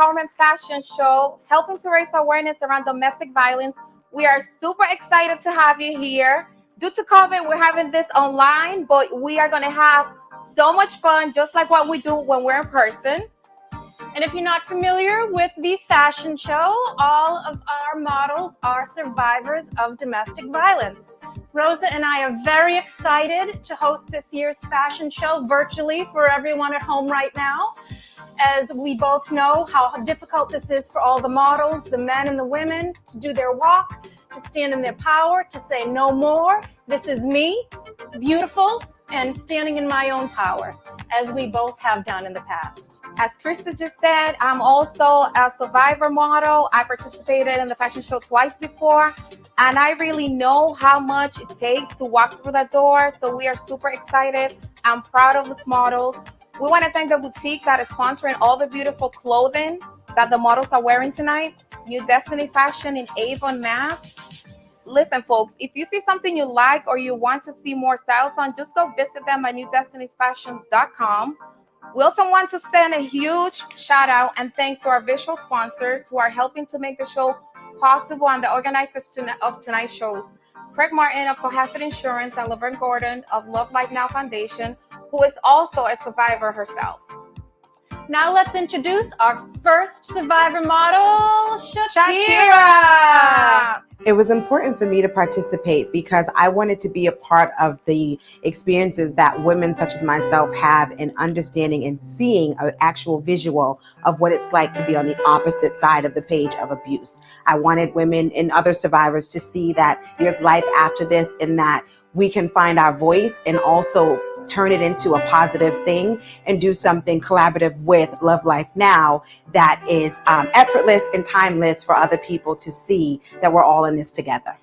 Empowerment Fashion Show, helping to raise awareness around domestic violence. We are super excited to have you here. Due to COVID, we're having this online, but we are going to have so much fun, just like what we do when we're in person. And if you're not familiar with the fashion show, all of our models are survivors of domestic violence. Rosa and I are very excited to host this year's fashion show virtually for everyone at home right now, as we both know how difficult this is for all the models, the men and the women, to do their walk, to stand in their power, to say no more. This is me, beautiful, and standing in my own power, as we both have done in the past. As Krista just said, I'm also a survivor model. I participated in the fashion show twice before, and I really know how much it takes to walk through that door. So we are super excited. I'm proud of this model. We want to thank the boutique that is sponsoring all the beautiful clothing that the models are wearing tonight. New Destiny Fashion in Avon, Mass. Listen, folks, if you see something you like or you want to see more styles on, just go visit them at newdestinysfashions.com. We also want to send a huge shout out and thanks to our visual sponsors who are helping to make the show possible and the organizers of tonight's shows. Craig Martin of Cohasset Insurance and Laverne Gordon of Love Life Now Foundation, who is also a survivor herself. Now let's introduce our first survivor model, Shakira. It was important for me to participate because I wanted to be a part of the experiences that women such as myself have in understanding and seeing an actual visual of what it's like to be on the opposite side of the page of abuse. I wanted women and other survivors to see that there's life after this and that we can find our voice and also turn it into a positive thing and do something collaborative with Love Life Now that is effortless and timeless for other people to see that we're all in this together.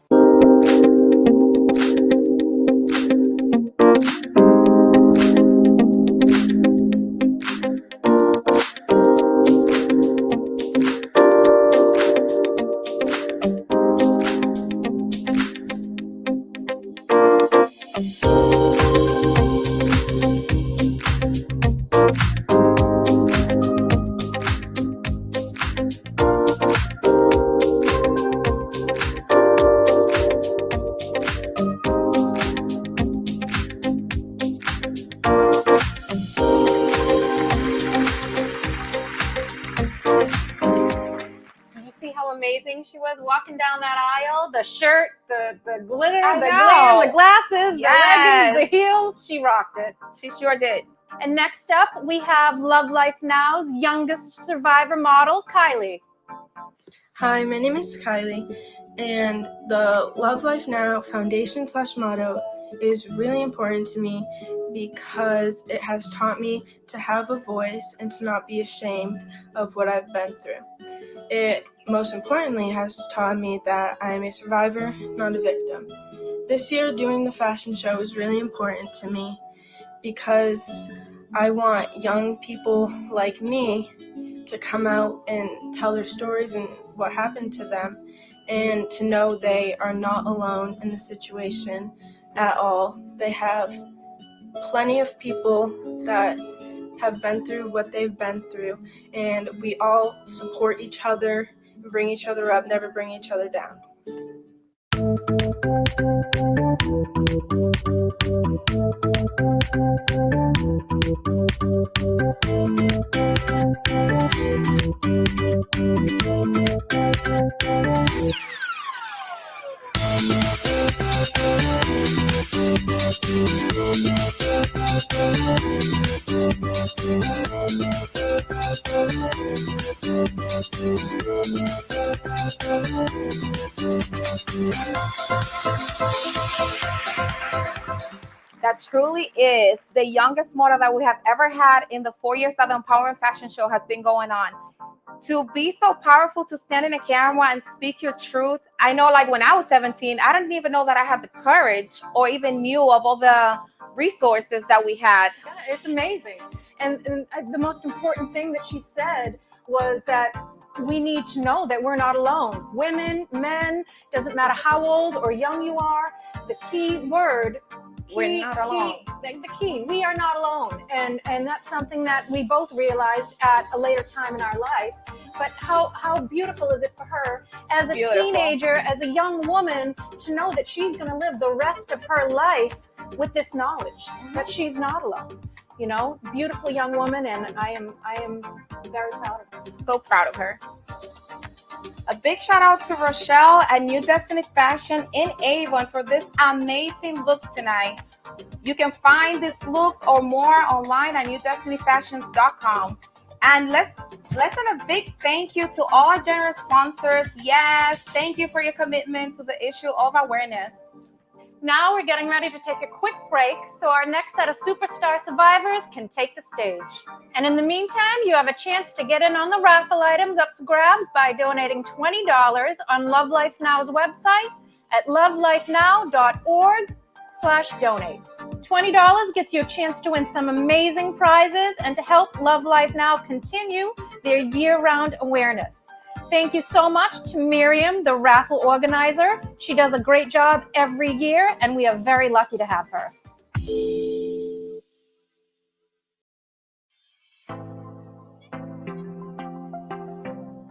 Amazing she was walking down that aisle, the shirt, the glitter, the know. glam, the glasses, Yes. the leggings, the heels. She rocked it. She sure did. And next up, we have Love Life Now's youngest survivor model, Kylie. Hi, my name is Kylie, and the Love Life Now foundation / motto is really important to me because it has taught me to have a voice and to not be ashamed of what I've been through. It most importantly has taught me that I am a survivor, not a victim. This year doing the fashion show is really important to me because I want young people like me to come out and tell their stories and what happened to them, and to know they are not alone in the situation at all. They have plenty of people that have been through what they've been through, and we all support each other, bring each other up, never bring each other down. That truly is the youngest model that we have ever had in the 4 years that the Empowerment Fashion Show has been going on. To be so powerful, to stand in a camera and speak your truth. I know, like when I was 17, I didn't even know that I had the courage or even knew of all the resources that we had. Yeah, it's amazing. And the most important thing that she said was that we need to know that we're not alone. Women, men, doesn't matter how old or young you are, the key word We're not alone. The key, we are not alone. And that's something that we both realized at a later time in our life. But how beautiful is it for her as a teenager, as a young woman, to know that she's going to live the rest of her life with this knowledge that she's not alone. You know, beautiful young woman, and I am very proud of her. So proud of her. A big shout out to Rochelle at New Destiny Fashion in Avon for this amazing look tonight. You can find this look or more online at newdestinyfashions.com. And let's send a big thank you to all our generous sponsors. Yes, thank you for your commitment to the issue of awareness. Now we're getting ready to take a quick break so our next set of superstar survivors can take the stage. And in the meantime, you have a chance to get in on the raffle items up for grabs by donating $20 on Love Life Now's website at lovelifenow.org/donate. $20 gets you a chance to win some amazing prizes and to help Love Life Now continue their year-round awareness. Thank you so much to Miriam, the raffle organizer. She does a great job every year, and we are very lucky to have her.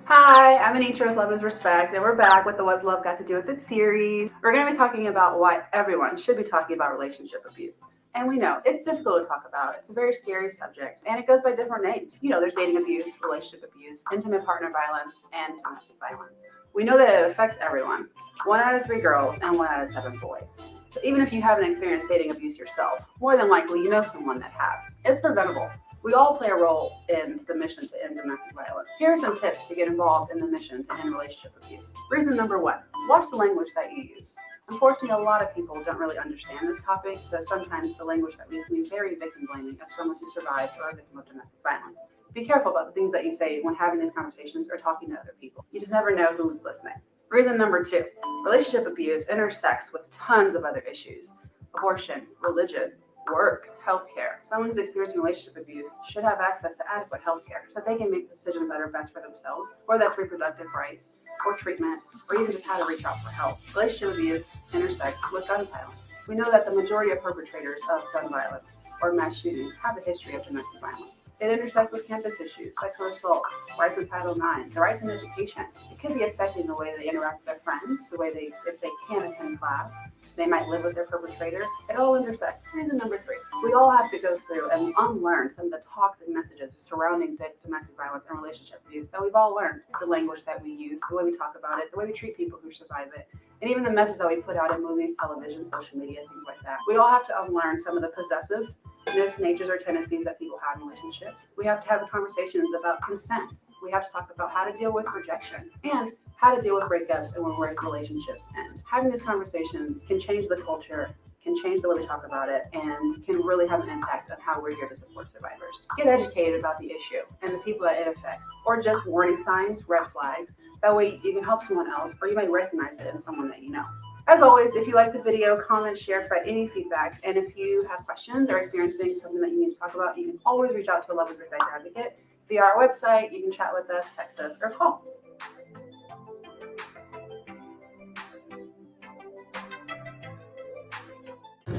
Hi, I'm Anitra with Love is Respect, and we're back with the What's Love Got to Do with It series. We're going to be talking about why everyone should be talking about relationship abuse. And we know it's difficult to talk about. It's a very scary subject, and it goes by different names. You know, there's dating abuse, relationship abuse, intimate partner violence, and domestic violence. We know that it affects everyone. 1 out of 3 girls and 1 out of 7 boys. So even if you haven't experienced dating abuse yourself, more than likely you know someone that has. It's preventable. We all play a role in the mission to end domestic violence. Here are some tips to get involved in the mission to end relationship abuse. Reason number 1, watch the language that you use. Unfortunately, a lot of people don't really understand this topic, so sometimes the language that we use can be very victim-blaming of someone who survived or a victim of domestic violence. Be careful about the things that you say when having these conversations or talking to other people. You just never know who's listening. Reason number 2, relationship abuse intersects with tons of other issues. Abortion, religion, work, healthcare. Someone who's experiencing relationship abuse should have access to adequate healthcare so they can make decisions that are best for themselves, whether that's reproductive rights or treatment, or even just how to reach out for help. Relationship abuse intersects with gun violence. We know that the majority of perpetrators of gun violence or mass shootings have a history of domestic violence. It intersects with campus issues, sexual assault, rights in Title IX, the right to education. It could be affecting the way they interact with their friends, the way if they can attend class, they might live with their perpetrator. It all intersects. Reason number 3, we all have to go through and unlearn some of the toxic messages surrounding domestic violence and relationship abuse that we've all learned. The language that we use, the way we talk about it, the way we treat people who survive it, and even the message that we put out in movies, television, social media, things like that. We all have to unlearn some of the possessiveness, natures, or tendencies that people have in relationships. We have to have conversations about consent. We have to talk about how to deal with rejection and how to deal with breakups and when relationships end. Having these conversations can change the culture, can change the way we talk about it, and can really have an impact on how we're here to support survivors. Get educated about the issue and the people that it affects, or just warning signs, red flags. That way you can help someone else, or you might recognize it in someone that you know. As always, if you like the video, comment, share, provide any feedback. And if you have questions or experiencing something that you need to talk about, you can always reach out to a Love is Respect advocate via our website. You can chat with us, text us, or call.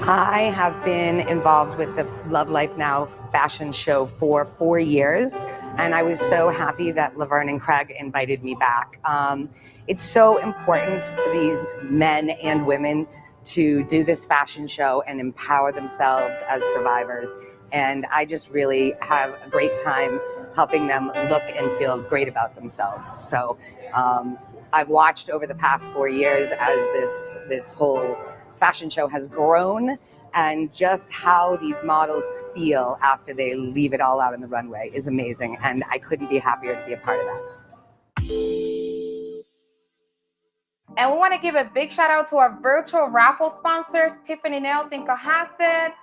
I have been involved with the Love Life Now fashion show for 4 years, and I was so happy that Laverne and Craig invited me back. It's so important for these men and women to do this fashion show and empower themselves as survivors, and I just really have a great time helping them look and feel great about themselves. So I've watched over the past 4 years as this whole fashion show has grown, and just how these models feel after they leave it all out on the runway is amazing, and I couldn't be happier to be a part of that. And we want to give a big shout out to our virtual raffle sponsors, Tiffany Nails in Cohasset,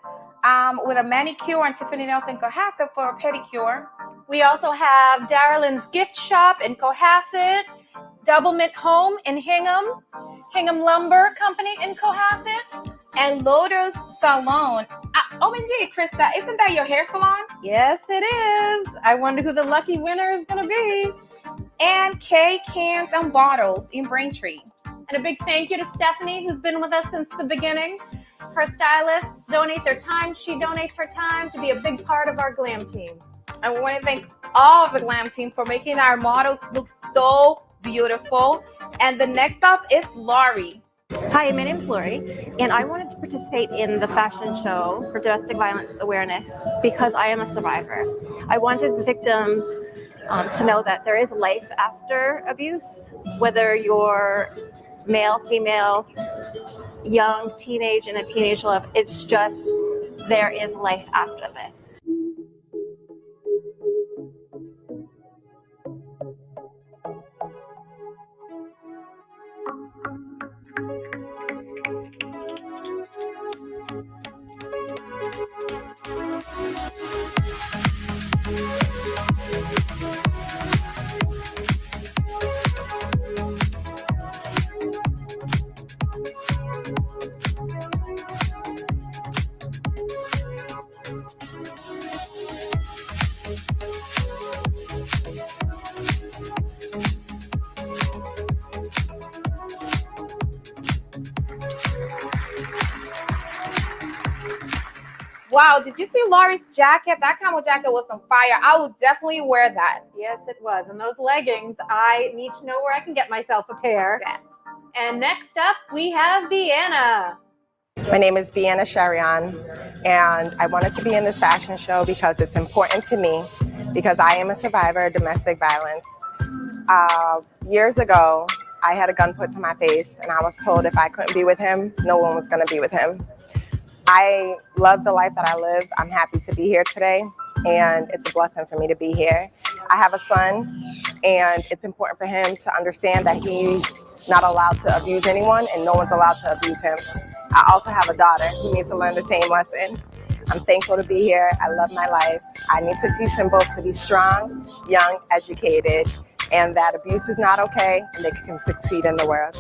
with a manicure, and Tiffany Nails in Cohasset for a pedicure. We also have Darylyn's Gift Shop in Cohasset, Double Mint Home in Hingham, Hingham Lumber Company in Cohasset, and Lotus Salon. OMG, Krista, isn't that your hair salon? Yes, it is. I wonder who the lucky winner is going to be. And K Cans and Bottles in Braintree. And a big thank you to Stephanie, who's been with us since the beginning. Her stylists donate their time. She donates her time to be a big part of our glam team. And we want to thank all of the glam team for making our models look so beautiful. And the next up is Laurie. Hi, my name is Lori, and I wanted to participate in the fashion show for domestic violence awareness because I am a survivor. I wanted the victims to know that there is life after abuse, whether you're male, female, young, teenage, in a teenage love. It's just there is life after this. Wow, did you see Laurie's jacket? That camo jacket was on fire. I would definitely wear that. Yes, it was. And those leggings, I need to know where I can get myself a pair. Yes. And next up, we have Deanna. My name is Deanna Sharian, and I wanted to be in this fashion show because it's important to me, because I am a survivor of domestic violence. Years ago, I had a gun put to my face, and I was told if I couldn't be with him, no one was going to be with him. I love the life that I live. I'm happy to be here today, and it's a blessing for me to be here. I have a son, and it's important for him to understand that he's not allowed to abuse anyone, and no one's allowed to abuse him. I also have a daughter who needs to learn the same lesson. I'm thankful to be here. I love my life. I need to teach them both to be strong, young, educated, and that abuse is not okay, and they can succeed in the world.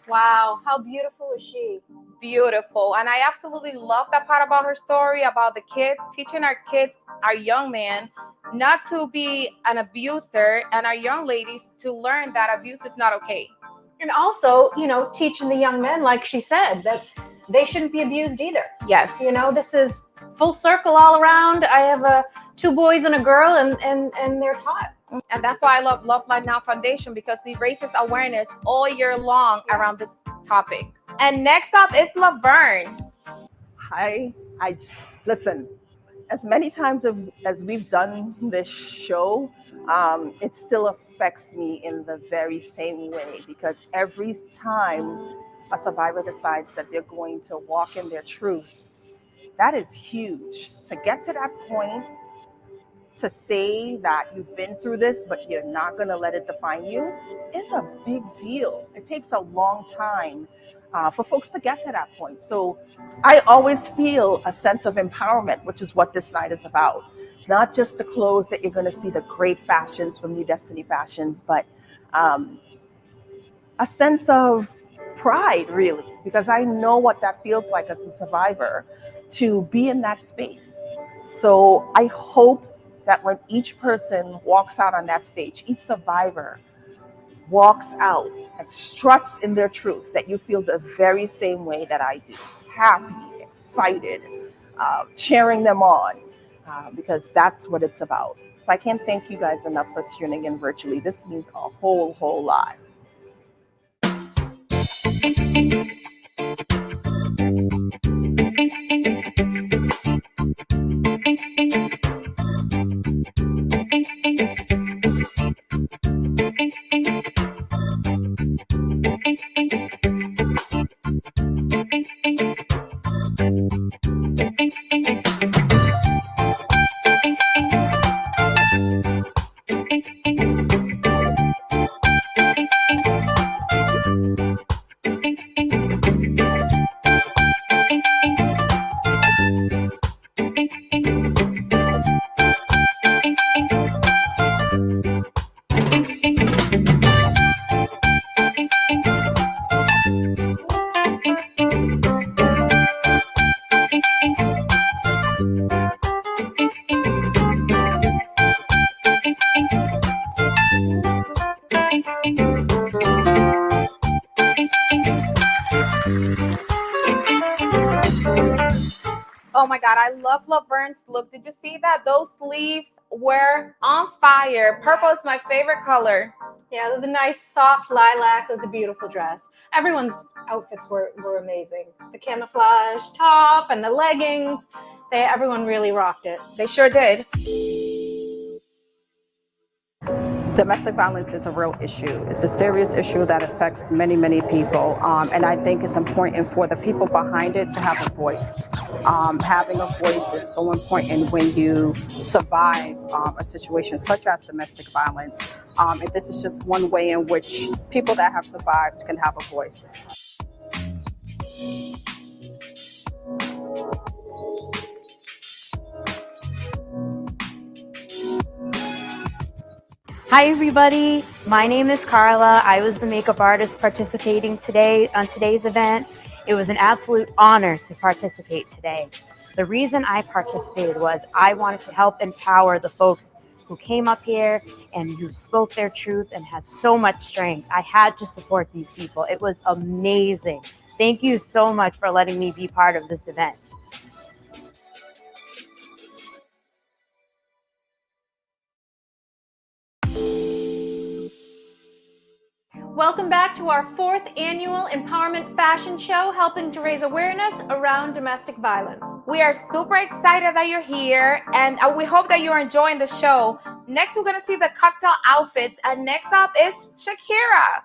Wow, how beautiful is she? Beautiful. And I absolutely love that part about her story, about the kids, teaching our kids, our young men, not to be an abuser, and our young ladies to learn that abuse is not okay. And also, teaching the young men, like she said, that they shouldn't be abused either. Yes. This is full circle all around. I have 2 boys and a girl, and they're taught. And that's why I love Love Life Now Foundation, because we raise this awareness all year long around this topic. And next up is Laverne. Hi, listen, as many times as we've done this show, it still affects me in the very same way, because every time a survivor decides that they're going to walk in their truth, that is huge. To get to that point, to say that you've been through this, but you're not going to let it define you, is a big deal. It takes a long time for folks to get to that point. So I always feel a sense of empowerment, which is what this night is about. Not just the clothes that you're going to see, the great fashions from New Destiny Fashions, but a sense of pride, really, because I know what that feels like as a survivor to be in that space. So I hope that when each person walks out on that stage, each survivor walks out and struts in their truth, that you feel the very same way that I do. Happy, excited, cheering them on, because that's what it's about. So I can't thank you guys enough for tuning in virtually. This means a whole lot. Oh my God, I love Laverne's look. Did you see that? Those sleeves were on fire. Purple is my favorite color. Yeah, it was a nice soft lilac. It was a beautiful dress. Everyone's outfits were amazing. The camouflage top and the leggings, everyone really rocked it. They sure did. Domestic violence is a real issue. It's a serious issue that affects many, many people. And I think it's important for the people behind it to have a voice. Having a voice is so important when you survive a situation such as domestic violence. And this is just one way in which people that have survived can have a voice. Hi everybody, my name is Carla. I was the makeup artist participating today on today's event. It was an absolute honor to participate today. The reason I participated was I wanted to help empower the folks who came up here and who spoke their truth and had so much strength. I had to support these people. It was amazing. Thank you so much for letting me be part of this event. Welcome back to our 4th annual Empowerment Fashion Show, helping to raise awareness around domestic violence. We are super excited that you're here, and we hope that you're enjoying the show. Next, we're going to see the cocktail outfits, and next up is Shakira.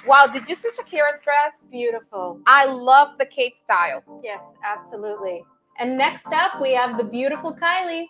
Wow, did you see Shakira's dress? Beautiful. I love the cape style. Yes, absolutely. And next up, we have the beautiful Kylie.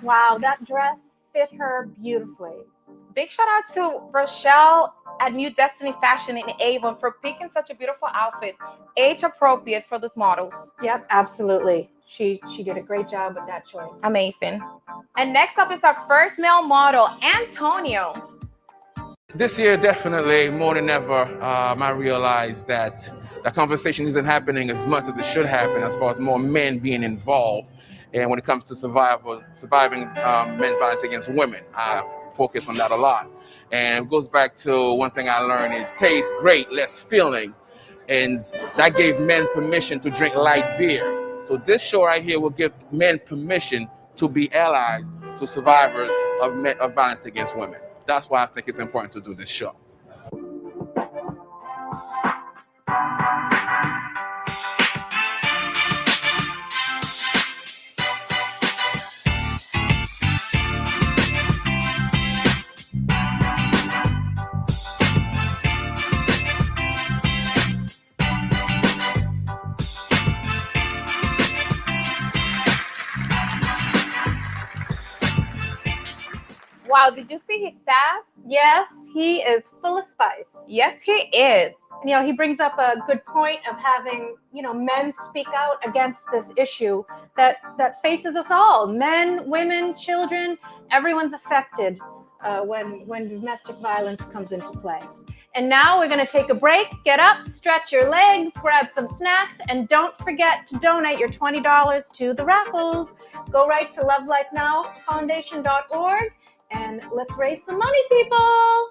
Wow, that dress fit her beautifully. Big shout out to Rochelle at New Destiny Fashion in Avon for picking such a beautiful outfit, age appropriate for this models. Yep, absolutely. She did a great job with that choice. Amazing. And next up is our first male model, Antonio. This year, definitely more than ever, I realized that the conversation isn't happening as much as it should happen as far as more men being involved. And when it comes to surviving men's violence against women, I focus on that a lot. And it goes back to one thing I learned is taste great, less feeling. And that gave men permission to drink light beer. So this show right here will give men permission to be allies to survivors of violence against women. That's why I think it's important to do this show. Wow, did you see his sass? Yes, he is full of spice. Yes, he is. You know, he brings up a good point of having, men speak out against this issue that faces us all. Men, women, children, everyone's affected when domestic violence comes into play. And now we're going to take a break. Get up, stretch your legs, grab some snacks, and don't forget to donate your $20 to the raffles. Go right to lovelifenowfoundation.org and let's raise some money, people.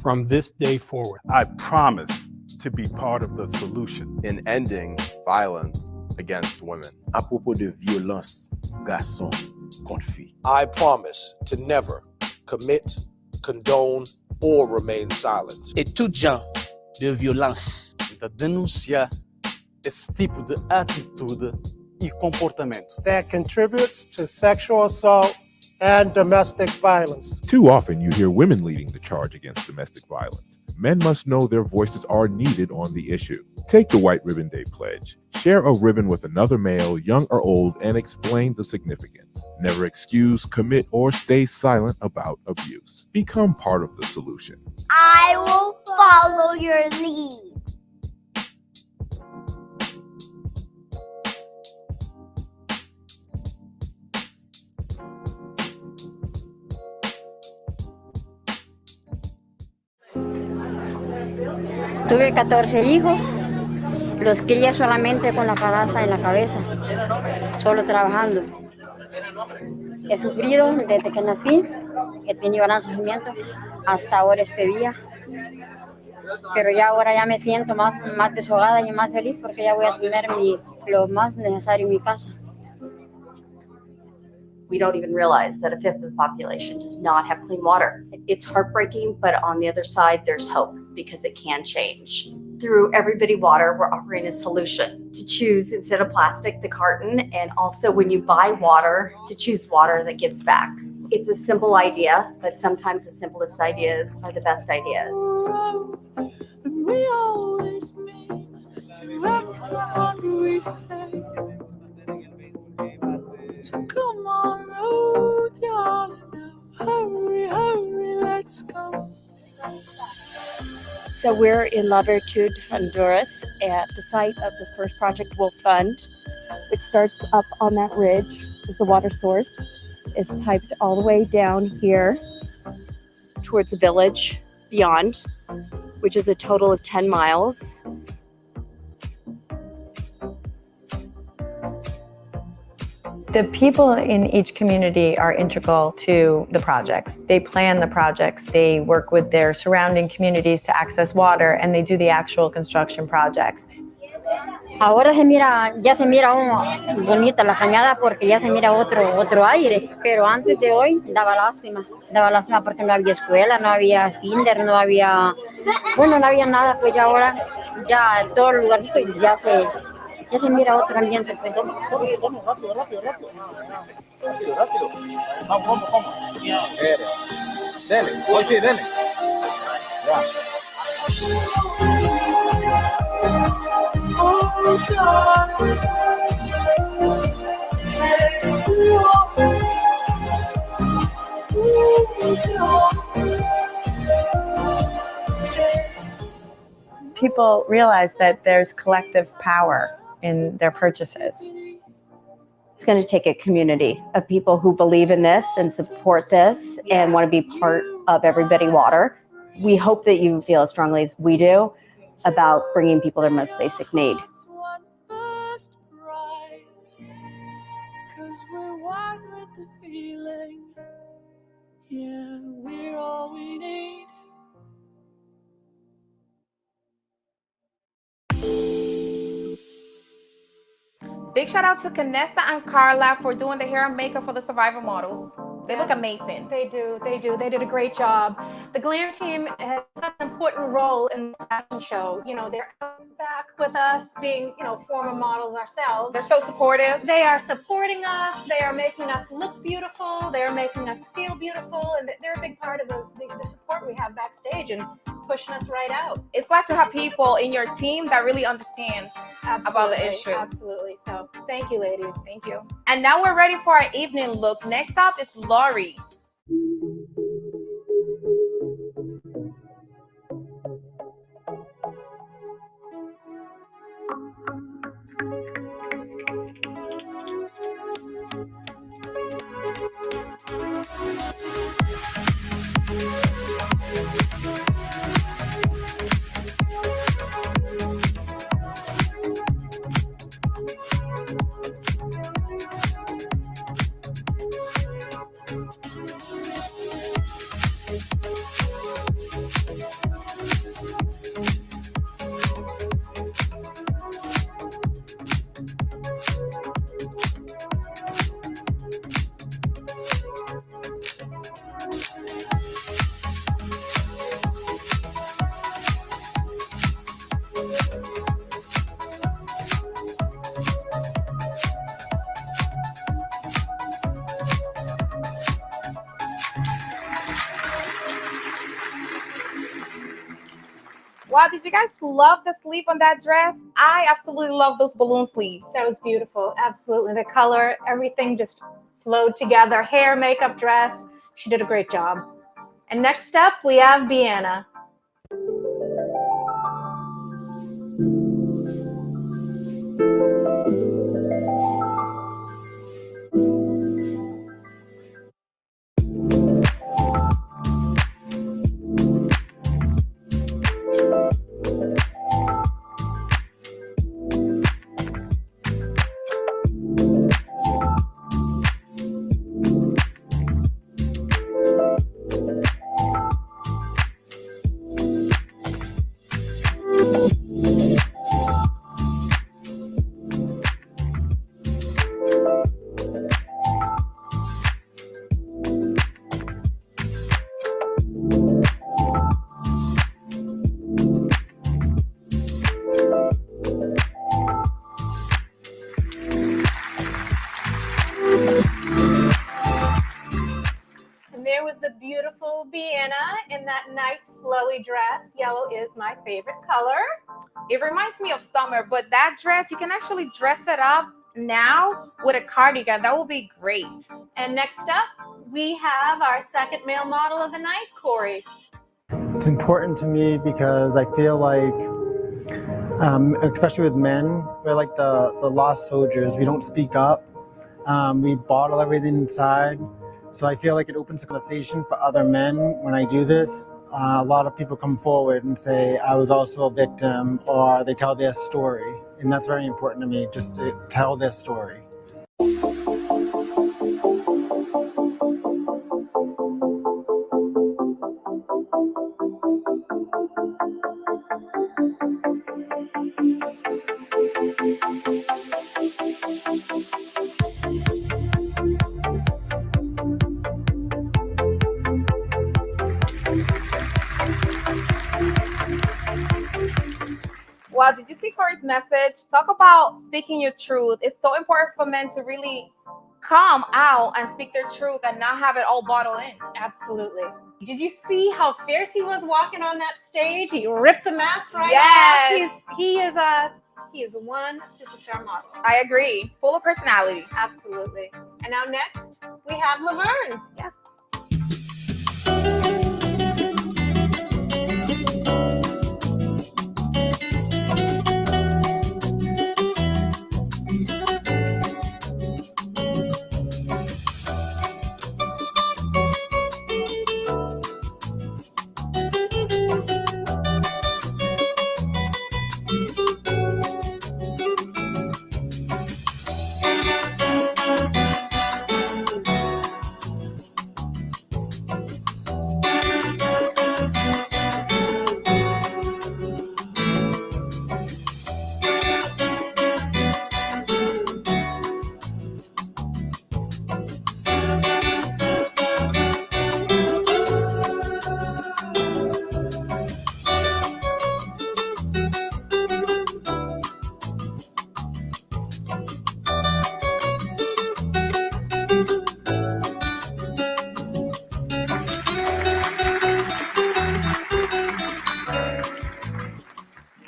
From this day forward, I promise to be part of the solution in ending violence against women. À propos de violence, garçon contre fille. I promise to never commit, condone, or remain silent. Et tout genre de violence. De denunciar esse tipo de atitude e comportamento that contributes to sexual assault and domestic violence. Too often you hear women leading the charge against domestic violence. Men must know their voices are needed on the issue. Take the White Ribbon Day pledge. Share a ribbon with another male, young or old, and explain the significance. Never excuse, commit, or stay silent about abuse. Become part of the solution. I will follow your lead. Tuve 14 hijos, los crié solamente con la palaza en la cabeza, solo trabajando. He sufrido desde que nací, he tenido gran sufrimiento hasta ahora este día, pero ya ahora ya me siento más desahogada y más feliz porque ya voy a tener lo más necesario en mi casa. We don't even realize that a fifth of the population does not have clean water. It's heartbreaking, but on the other side, there's hope because it can change. Through Everybody Water, we're offering a solution to choose, instead of plastic, the carton, and also when you buy water, to choose water that gives back. It's a simple idea, but sometimes the simplest ideas are the best ideas. And we always mean to act what we say. So come on, oh, darling, hurry, hurry, let's go. So we're in La Virtud, Honduras, at the site of the first Project Wolf Fund, which starts up on that ridge. Is the water source is piped all the way down here towards the village beyond, which is a total of 10 miles. The people in each community are integral to the projects. They plan the projects, they work with their surrounding communities to access water, and they do the actual construction projects. Ahora ya se mira bonita la cañada porque ya se mira otro aire, pero antes de hoy daba lástima porque no había escuela, no había kinder, no había nada, pues ya ahora ya todo el lugarcito ya se mira otro ambiente. Pues. Rápido. Vamos. Dele. Oye, dele. Ya. People realize that there's collective power in their purchases. It's going to take a community of people who believe in this and support this and want to be part of Everybody Water. We hope that you feel as strongly as we do about bringing people their most basic need. Yeah, we're all we need. Big shout out to Canessa and Carla for doing the hair and makeup for the Survivor models. They look amazing. They do. They did a great job. The Glam team has such an important role in the fashion show. You know, they're back with us, being, former models ourselves. They're so supportive. They are supporting us. They are making us look beautiful. They are making us feel beautiful. And they're a big part of the support we have backstage. And pushing us right out. It's glad to have people in your team that really understand about the issue. Absolutely. So thank you, ladies. Thank you. And now we're ready for our evening look. Next up is Lori. Wow, did you guys love the sleeve on that dress? I absolutely love those balloon sleeves. That was beautiful. Absolutely. The color, everything just flowed together. Hair, makeup, dress. She did a great job. And next up, we have Deanna. There was the beautiful Deanna in that nice flowy dress. Yellow is my favorite color. It reminds me of summer, but that dress, you can actually dress it up now with a cardigan. That will be great. And next up, we have our second male model of the night, Corey. It's important to me because I feel like, especially with men, we're like the lost soldiers. We don't speak up. We bottle everything inside. So I feel like it opens a conversation for other men when I do this. A lot of people come forward and say, I was also a victim, or they tell their story. And that's very important to me, just to tell their story. Wow, did you see Corey's message? Talk about speaking your truth. It's so important for men to really come out and speak their truth and not have it all bottled in. Absolutely. Did you see how fierce he was walking on that stage? He ripped the mask right Yes. off. He is one superstar model. I agree. Full of personality. Absolutely. And now next, we have Laverne. Yes.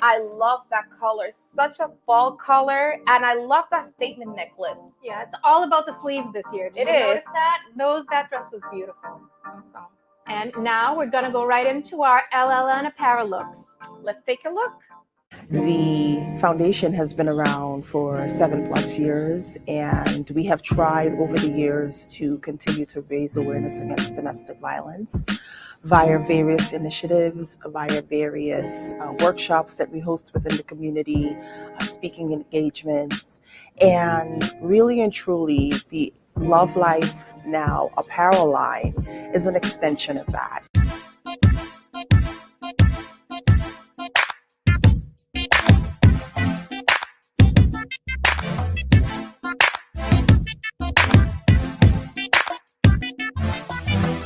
I love that color. It's such a fall color, and I love that statement necklace. Yeah, it's all about the sleeves this year. Did It you is. notice that? That dress was beautiful. Awesome. And now we're gonna go right into our LLN apparel looks. Let's take a look. The foundation has been around for 7+ years, and we have tried over the years to continue to raise awareness against domestic violence via various initiatives, via various workshops that we host within the community, speaking engagements, and really and truly the Love Life Now apparel line is an extension of that.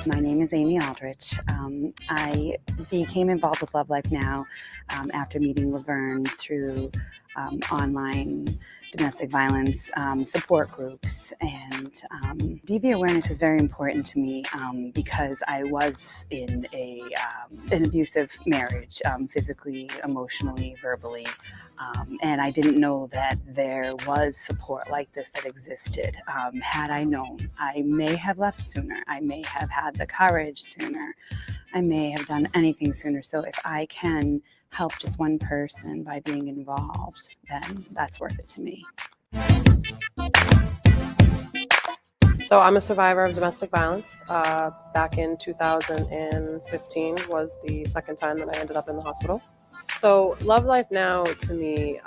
My name is Amy Aldrich. I became involved with Love Life Now after meeting Laverne through online domestic violence support groups. And DV awareness is very important to me because I was in an abusive marriage, physically, emotionally, verbally, and I didn't know that there was support like this that existed. Had I known, I may have left sooner. I may have had the courage sooner. I may have done anything sooner. So if I can help just one person by being involved, then that's worth it to me. So I'm a survivor of domestic violence. Back in 2015 was the second time that I ended up in the hospital. So Love Life Now to me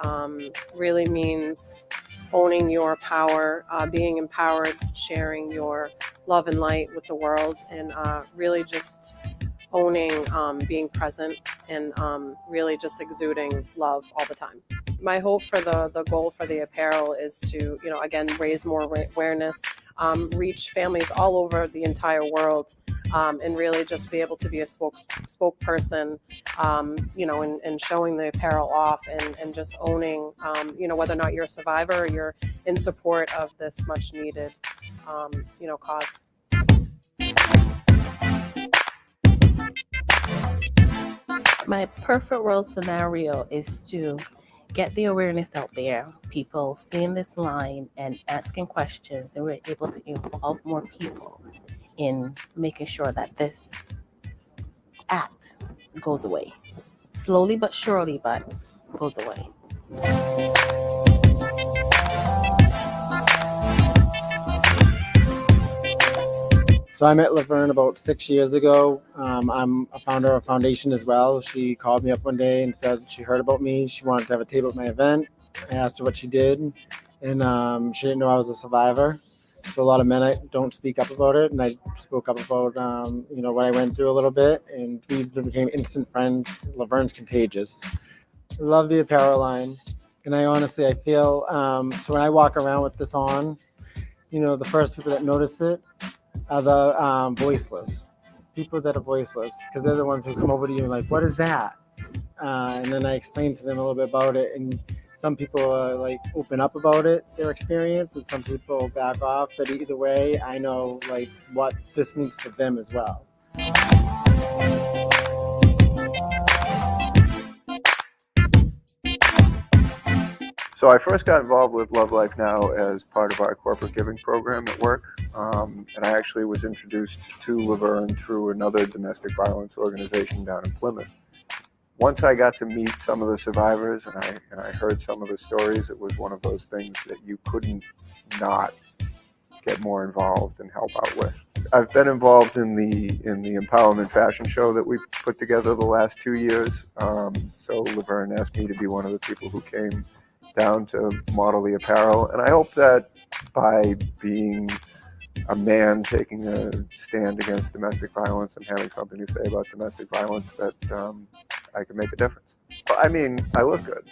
really means owning your power, being empowered, sharing your love and light with the world, and really just owning being present and really just exuding love all the time. My hope for the goal for the apparel is to, again, raise more awareness, reach families all over the entire world, and really just be able to be a spokesperson, and showing the apparel off and just owning, whether or not you're a survivor or you're in support of this much needed, cause. My perfect world scenario is to get the awareness out there, people seeing this line and asking questions, and we're able to involve more people in making sure that this act goes away. Slowly but surely, but goes away. So I met Laverne about 6 years ago. I'm a founder of a foundation as well. She called me up one day and said she heard about me. She wanted to have a table at my event. I asked her what she did, and she didn't know I was a survivor. So a lot of men don't speak up about it, and I spoke up about what I went through a little bit, and we became instant friends. Laverne's contagious. I love the apparel line, and I feel so when I walk around with this on, the first people that notice it are the voiceless, people that are voiceless, because they're the ones who come over to you and like, what is that? And then I explain to them a little bit about it, and some people open up about it, their experience, and some people back off. But either way, I know what this means to them as well. So I first got involved with Love Life Now as part of our corporate giving program at work. And I actually was introduced to Laverne through another domestic violence organization down in Plymouth. Once I got to meet some of the survivors and I heard some of the stories, it was one of those things that you couldn't not get more involved and help out with. I've been involved in the empowerment fashion show that we've put together the last 2 years. So Laverne asked me to be one of the people who came down to model the apparel. And I hope that by being a man taking a stand against domestic violence and having something to say about domestic violence, that I can make a difference. Well, I mean, I look good.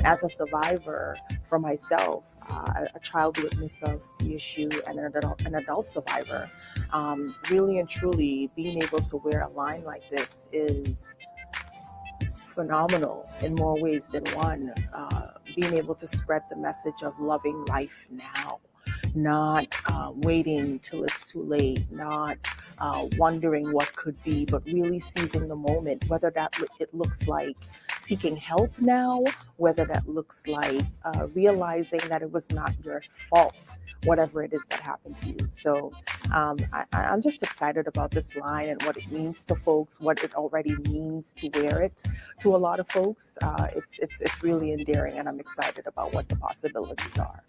As a survivor for myself, a child witness of the issue and an adult survivor, really and truly being able to wear a line like this is phenomenal in more ways than one. being able to spread the message of loving life now, not waiting till it's too late, not wondering what could be, but really seizing the moment, whether that it looks like seeking help now, whether that looks like realizing that it was not your fault, whatever it is that happened to you. So I'm just excited about this line and what it means to folks, what it already means to wear it to a lot of folks. It's really endearing, and I'm excited about what the possibilities are.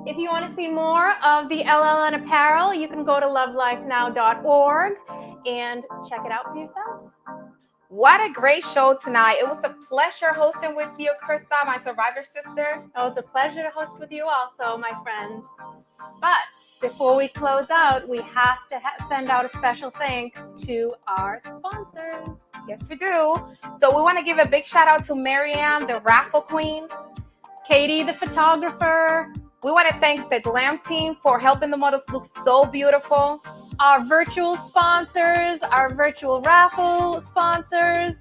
If you want to see more of the LLN apparel, you can go to lovelifenow.org and check it out for yourself. What a great show tonight. It was a pleasure hosting with you, Krista, my survivor sister. Oh, it's a pleasure to host with you also, my friend. But before we close out, we have to send out a special thanks to our sponsors. Yes, we do. So we want to give a big shout out to Marianne, the raffle queen. Katie, the photographer. We want to thank the Glam team for helping the models look so beautiful. Our virtual sponsors, our virtual raffle sponsors,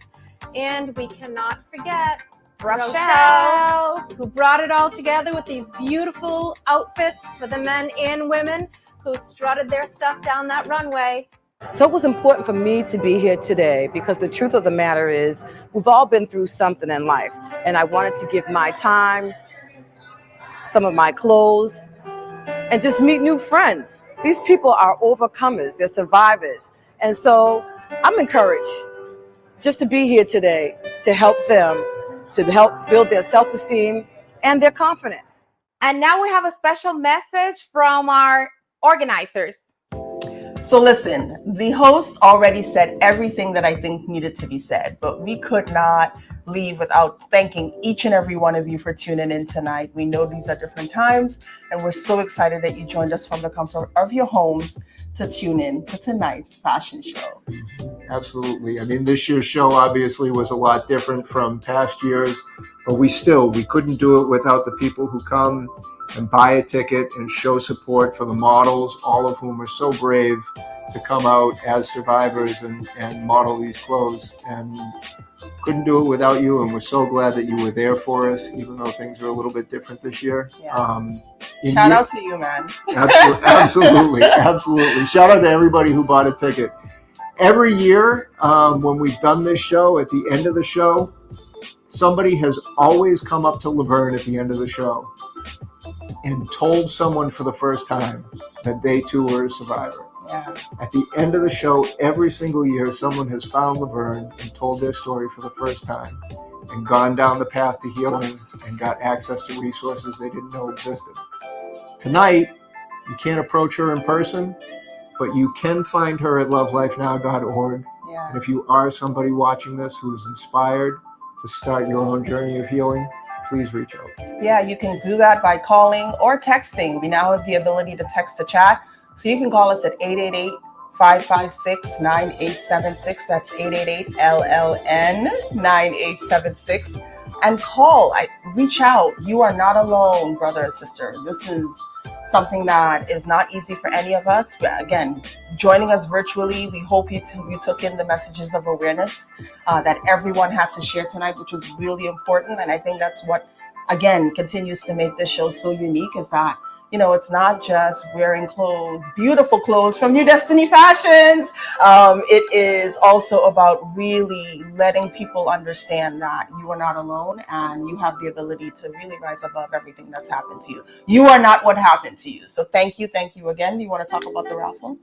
and we cannot forget Rochelle, who brought it all together with these beautiful outfits for the men and women who strutted their stuff down that runway. So it was important for me to be here today because the truth of the matter is we've all been through something in life, and I wanted to give my time, some of my clothes, and just meet new friends. These people are overcomers, they're survivors. And so I'm encouraged just to be here today to help them, to help build their self-esteem and their confidence. And now we have a special message from our organizers. So listen, the host already said everything that I think needed to be said, but we could not leave without thanking each and every one of you for tuning in tonight. We know these are different times, and we're so excited that you joined us from the comfort of your homes to tune in to tonight's fashion show. Absolutely. I mean, this year's show obviously was a lot different from past years, but we couldn't do it without the people who come and buy a ticket and show support for the models, all of whom are so brave to come out as survivors and model these clothes. And couldn't do it without you, and we're so glad that you were there for us, even though things are a little bit different this year. Yeah. Shout out to you, man. Absolutely. Shout out to everybody who bought a ticket. Every year, when we've done this show, at the end of the show, somebody has always come up to Laverne at the end of the show and told someone for the first time that they too were a survivor. Yeah. At the end of the show, every single year, someone has found Laverne and told their story for the first time and gone down the path to healing and got access to resources they didn't know existed. Tonight, you can't approach her in person, but you can find her at lovelifenow.org. Yeah. And if you are somebody watching this who is inspired to start your own journey of healing, please reach out. Yeah, you can do that by calling or texting. We now have the ability to text to chat. So you can call us at 888-556-9876. That's 888-LLN-9876. And call, reach out. You are not alone, brother or sister. This is something that is not easy for any of us. Again, joining us virtually, we hope you took in the messages of awareness that everyone had to share tonight, which was really important. And I think that's what, again, continues to make this show so unique, is that You know, it's not just wearing clothes, beautiful clothes from New Destiny Fashions. It is also about really letting people understand that you are not alone and you have the ability to really rise above everything that's happened to you. You are not what happened to you. So thank you again. Do you want to talk about the raffle?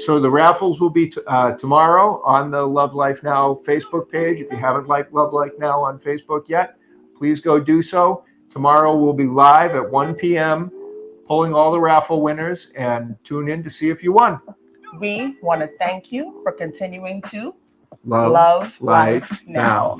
So the raffles will be tomorrow on the Love Life Now Facebook page. If you haven't liked Love Life Now on Facebook yet, please go do so. Tomorrow we'll be live at 1 p.m. pulling all the raffle winners, and tune in to see if you won. We want to thank you for continuing to Love Life Now.